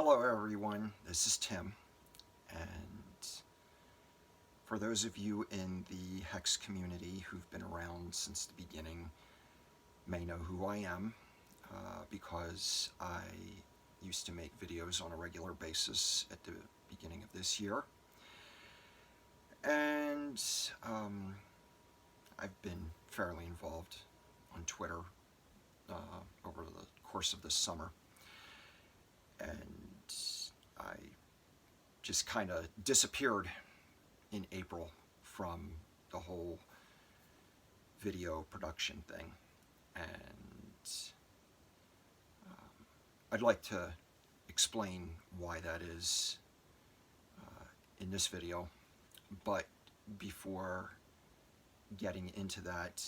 Hello everyone, this is Tim, and for those of you in the Hex community who've been around since the beginning may know who I am, because I used to make videos on a regular basis at the beginning of this year, and I've been fairly involved on Twitter over the course of this summer, and I just kind of disappeared in April from the whole video production thing, and I'd like to explain why that is in this video, but before getting into that,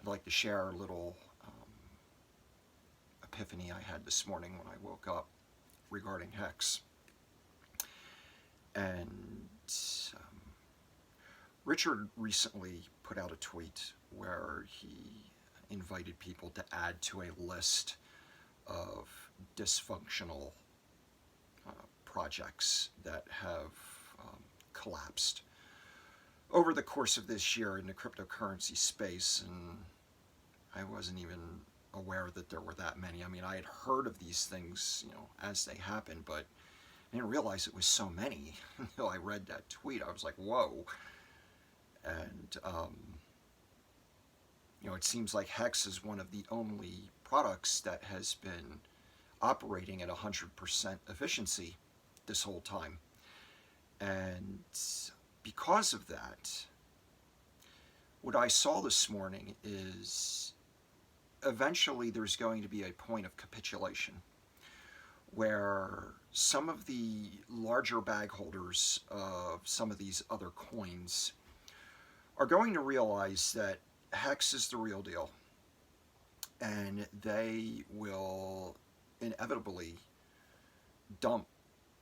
I'd like to share a little epiphany I had this morning when I woke up regarding Hex. And Richard recently put out a tweet where he invited people to add to a list of dysfunctional projects that have collapsed over the course of this year in the cryptocurrency space, and I wasn't even aware that there were that many. I mean, I had heard of these things, as they happened, but I didn't realize it was so many until I read that tweet. I was like, whoa. And, it seems like Hex is one of the only products that has been operating at 100% efficiency this whole time. And because of that, what I saw this morning is eventually there's going to be a point of capitulation where some of the larger bag holders of some of these other coins are going to realize that Hex is the real deal, and they will inevitably dump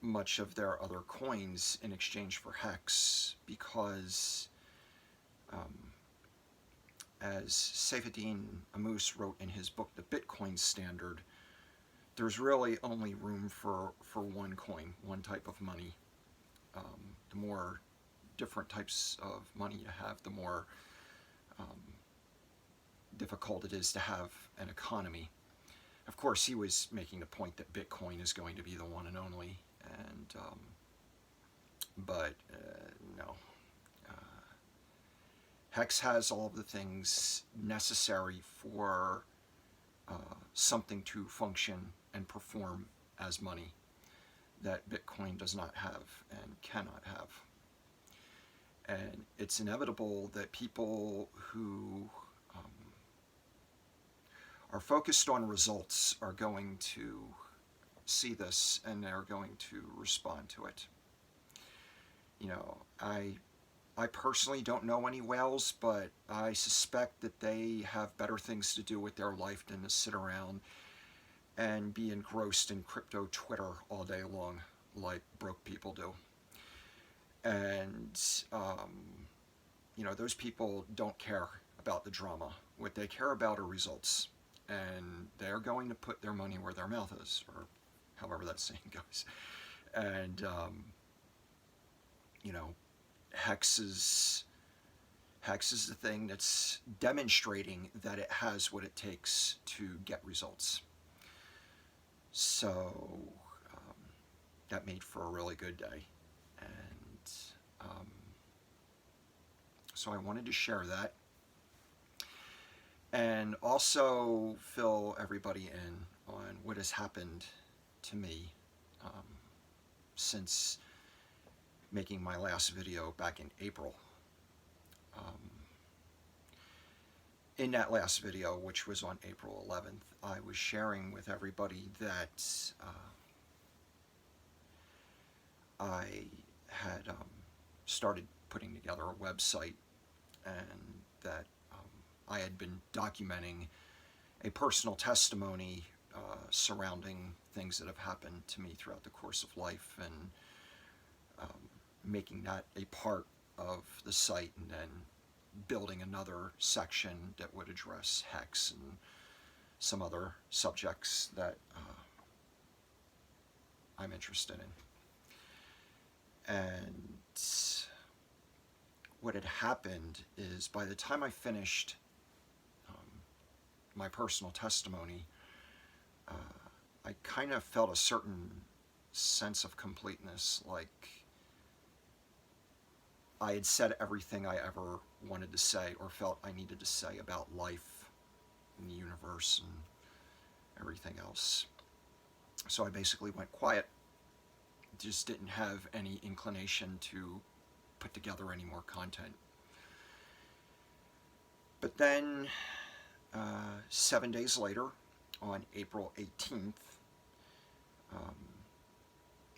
much of their other coins in exchange for Hex, because as Saifuddin Ammous wrote in his book, The Bitcoin Standard, there's really only room for one coin, one type of money. The more different types of money you have, the more difficult it is to have an economy. Of course, he was making the point that Bitcoin is going to be the one and only, and but no. Hex has all of the things necessary for something to function and perform as money that Bitcoin does not have and cannot have. And it's inevitable that people who are focused on results are going to see this, and they're going to respond to it. I personally don't know any whales, but I suspect that they have better things to do with their life than to sit around and be engrossed in crypto Twitter all day long like broke people do. And those people don't care about the drama. What they care about are results, and they're going to put their money where their mouth is, or however that saying goes. And Hex is the thing that's demonstrating that it has what it takes to get results. So that made for a really good day, and so I wanted to share that, and also fill everybody in on what has happened to me since making my last video back in April. In that last video, which was on April 11th, I was sharing with everybody that I had started putting together a website, and that I had been documenting a personal testimony surrounding things that have happened to me throughout the course of life, and making that a part of the site, and then building another section that would address Hex and some other subjects that I'm interested in. And what had happened is by the time I finished my personal testimony, I kind of felt a certain sense of completeness, like I had said everything I ever wanted to say or felt I needed to say about life and the universe and everything else. So I basically went quiet, just didn't have any inclination to put together any more content. But then 7 days later, on April 18th,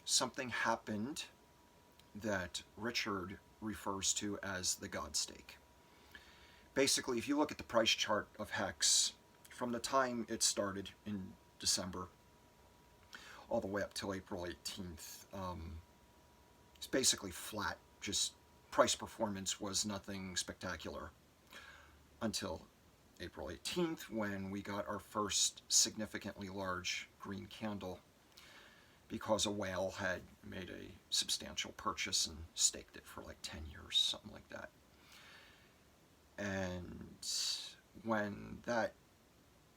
something happened that Richard refers to as the God stake. Basically, if you look at the price chart of Hex, from the time it started in December all the way up till April 18th, it's basically flat. Just price performance was nothing spectacular until April 18th, when we got our first significantly large green candle, because a whale had made a substantial purchase and staked it for like 10 years, something like that. And when that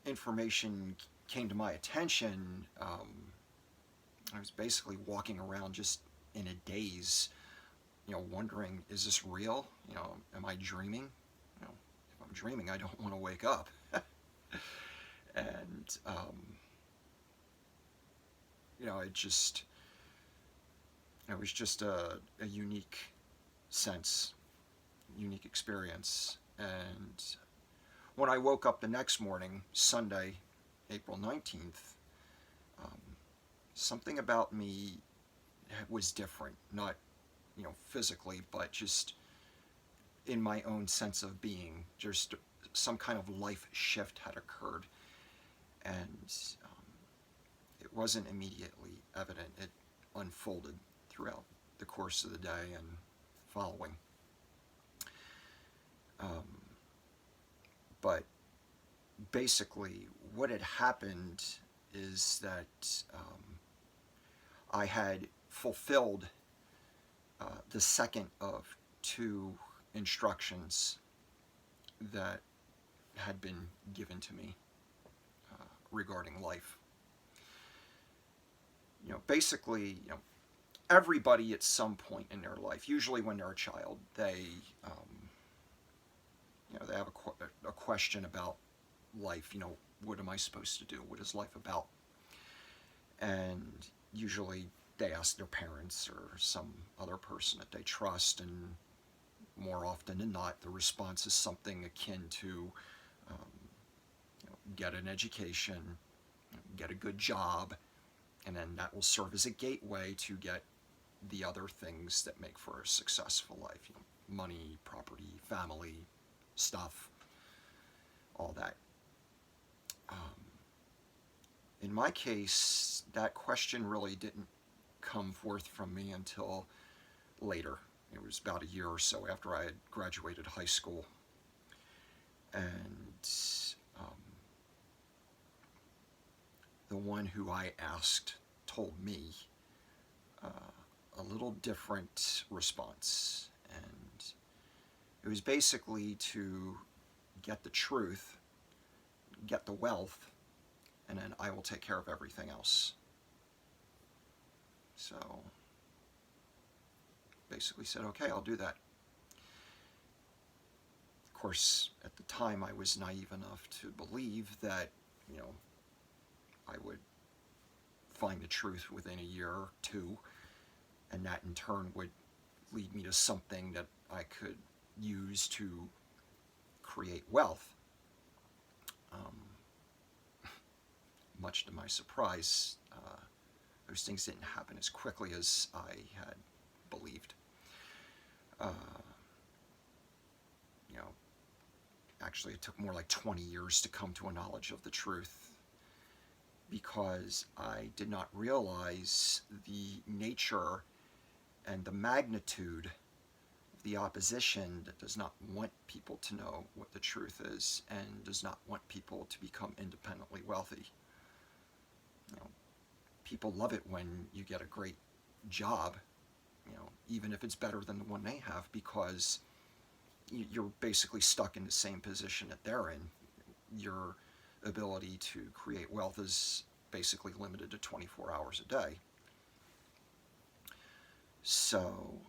information came to my attention, I was basically walking around just in a daze, wondering, is this real? Am I dreaming? If I'm dreaming, I don't want to wake up. And it was just a unique sense, unique experience. And when I woke up the next morning, Sunday, April 19th, something about me was different, not physically, but just in my own sense of being. Just some kind of life shift had occurred, and it wasn't immediately evident. It unfolded throughout the course of the day and following. But basically, what had happened is that I had fulfilled the second of two instructions that had been given to me regarding life. Basically, everybody at some point in their life, usually when they're a child, they have a question about life. What am I supposed to do? What is life about? And usually they ask their parents or some other person that they trust, and more often than not, the response is something akin to get an education, get a good job, and then that will serve as a gateway to get the other things that make for a successful life. Money, property, family, stuff, all that. In my case, that question really didn't come forth from me until later. It was about a year or so after I had graduated high school. And the one who I asked told me a little different response. And it was basically to get the truth, get the wealth, and then I will take care of everything else. So basically said, okay, I'll do that. Of course, at the time I was naive enough to believe that, I would find the truth within a year or two, and that in turn would lead me to something that I could use to create wealth. Much to my surprise, those things didn't happen as quickly as I had believed. Actually, it took more like 20 years to come to a knowledge of the truth, because I did not realize the nature and the magnitude, the opposition that does not want people to know what the truth is and does not want people to become independently wealthy. You know, people love it when you get a great job, you know, even if it's better than the one they have, because you're basically stuck in the same position that they're in. Your ability to create wealth is basically limited to 24 hours a day. So,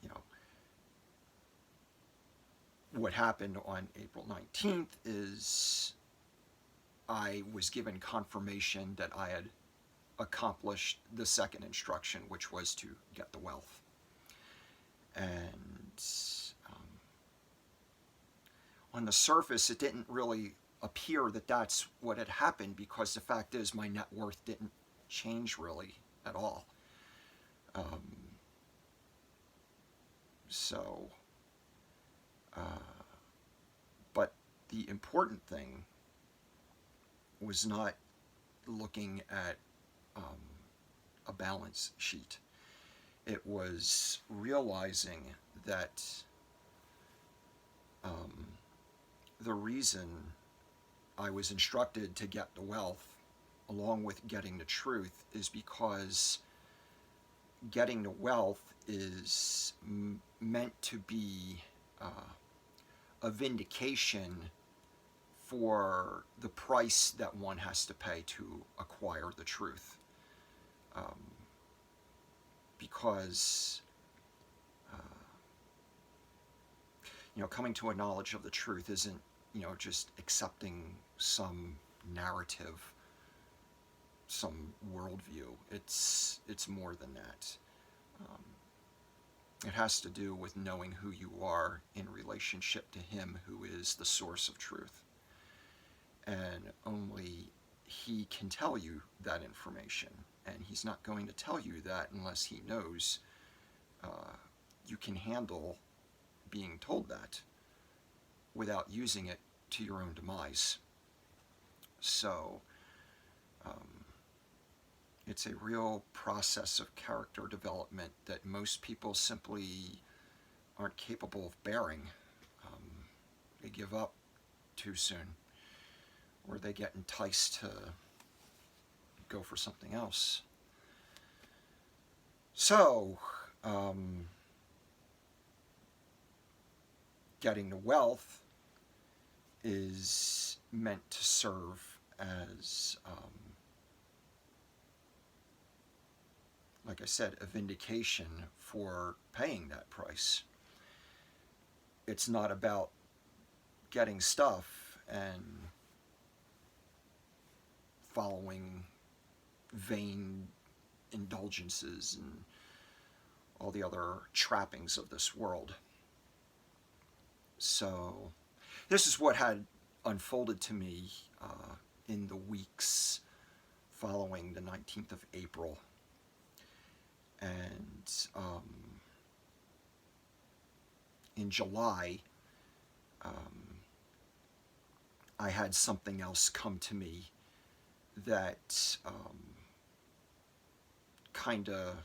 you know, what happened on April 19th is I was given confirmation that I had accomplished the second instruction, which was to get the wealth. And on the surface, it didn't really appear that that's what had happened, because the fact is my net worth didn't change really at all. But the important thing was not looking at a balance sheet. It was realizing that the reason I was instructed to get the wealth along with getting the truth is because getting the wealth is meant to be a vindication for the price that one has to pay to acquire the truth. Because you know, coming to a knowledge of the truth isn't, you know, just accepting some narrative, some worldview. It's more than that. It has to do with knowing who you are in relationship to Him who is the source of truth. And only He can tell you that information. And He's not going to tell you that unless He knows you can handle being told that without using it to your own demise. So it's a real process of character development that most people simply aren't capable of bearing. They give up too soon, or they get enticed to go for something else. So, getting the wealth is meant to serve as, like I said, a vindication for paying that price. It's not about getting stuff and following vain indulgences and all the other trappings of this world. So this is what had unfolded to me in the weeks following the 19th of April. And in July, I had something else come to me that kind of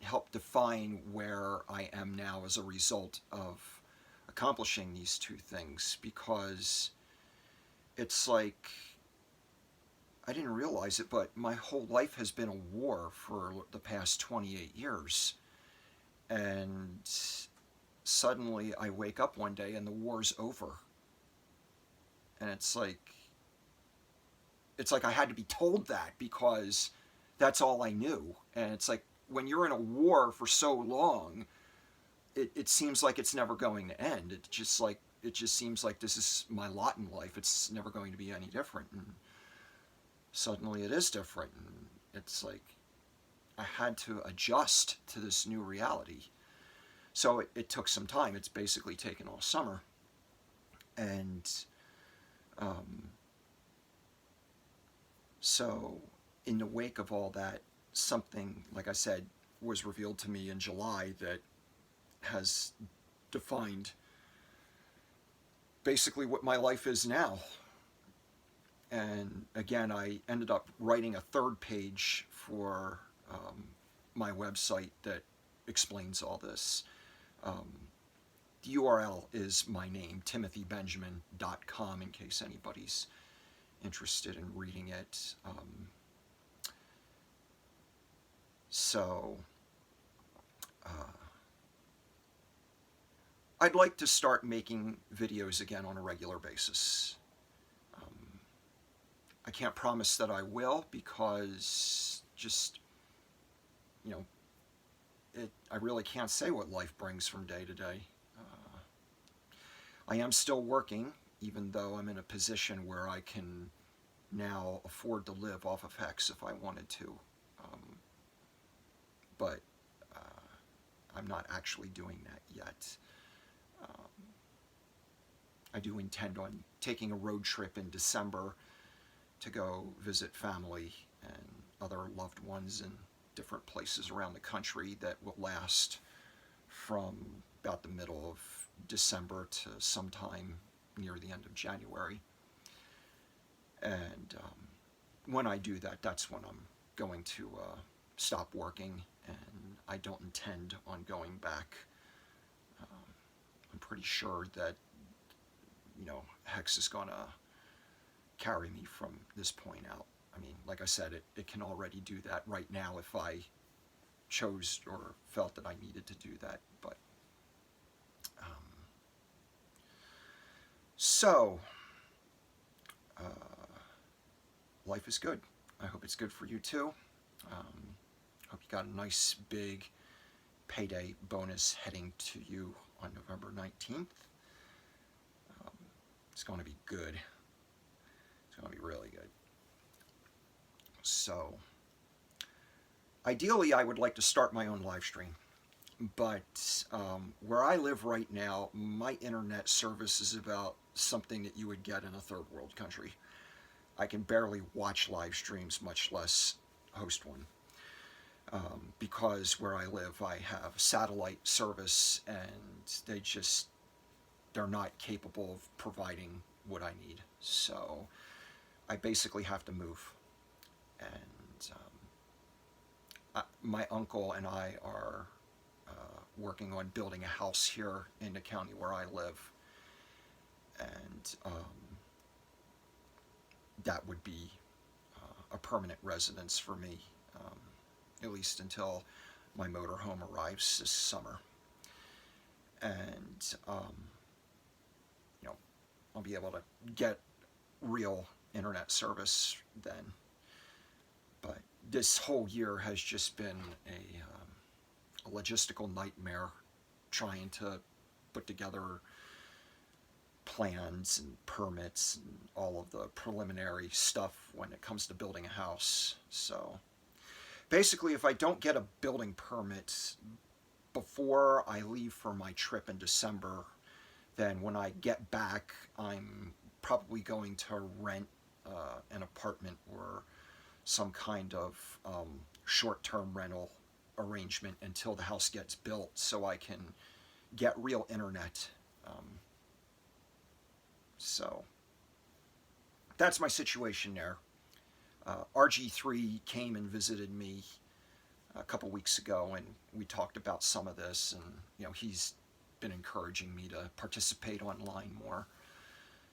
helped define where I am now as a result of accomplishing these two things, because it's like, I didn't realize it, but my whole life has been a war for the past 28 years. And suddenly I wake up one day and the war's over. And it's like I had to be told that, because that's all I knew. And it's like, when you're in a war for so long, it seems like it's never going to end. It just seems like this is my lot in life. It's never going to be any different. And suddenly it is different. And it's like I had to adjust to this new reality. So it took some time. It's basically taken all summer. And so in the wake of all that, something, like I said, was revealed to me in July that has defined basically what my life is now. And again, I ended up writing a third page for my website that explains all this. The URL is my name, timothybenjamin.com, in case anybody's interested in reading it. I'd like to start making videos again on a regular basis. I can't promise that I will, because just, you know, I really can't say what life brings from day to day. I am still working, even though I'm in a position where I can now afford to live off of Hex if I wanted to. But I'm not actually doing that yet. I do intend on taking a road trip in December to go visit family and other loved ones in different places around the country that will last from about the middle of December to sometime near the end of January. And when I do that, that's when I'm going to stop working, and I don't intend on going back. I'm pretty sure that, you know, Hex is going to carry me from this point out. I mean, like I said, it can already do that right now if I chose or felt that I needed to do that. But life is good. I hope it's good for you too. Hope you got a nice big payday bonus heading to you on November 19th. It's going to be good. It's going to be really good. So, ideally, I would like to start my own live stream. But where I live right now, my internet service is about something that you would get in a third world country. I can barely watch live streams, much less host one. Because where I live, I have satellite service, and they're not capable of providing what I need. So I basically have to move. And my uncle and I are working on building a house here in the county where I live. And that would be a permanent residence for me, at least until my motorhome arrives this summer. And you know, I'll be able to get real internet service then. But this whole year has just been a logistical nightmare, trying to put together plans and permits and all of the preliminary stuff when it comes to building a house. So basically, if I don't get a building permit before I leave for my trip in December, then when I get back, I'm probably going to rent an apartment or some kind of short-term rental arrangement until the house gets built, so I can get real internet. So that's my situation there. RG3 came and visited me a couple weeks ago, and we talked about some of this, and you know, he's been encouraging me to participate online more.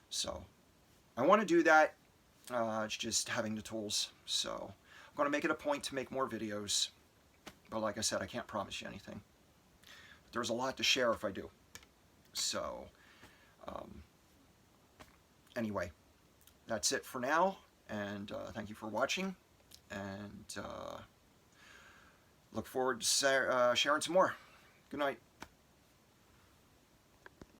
So I want to do that. It's just having the tools. So I'm going to make it a point to make more videos. But like I said, I can't promise you anything. But there's a lot to share if I do. So anyway, that's it for now. And thank you for watching. And look forward to sharing some more. Good night.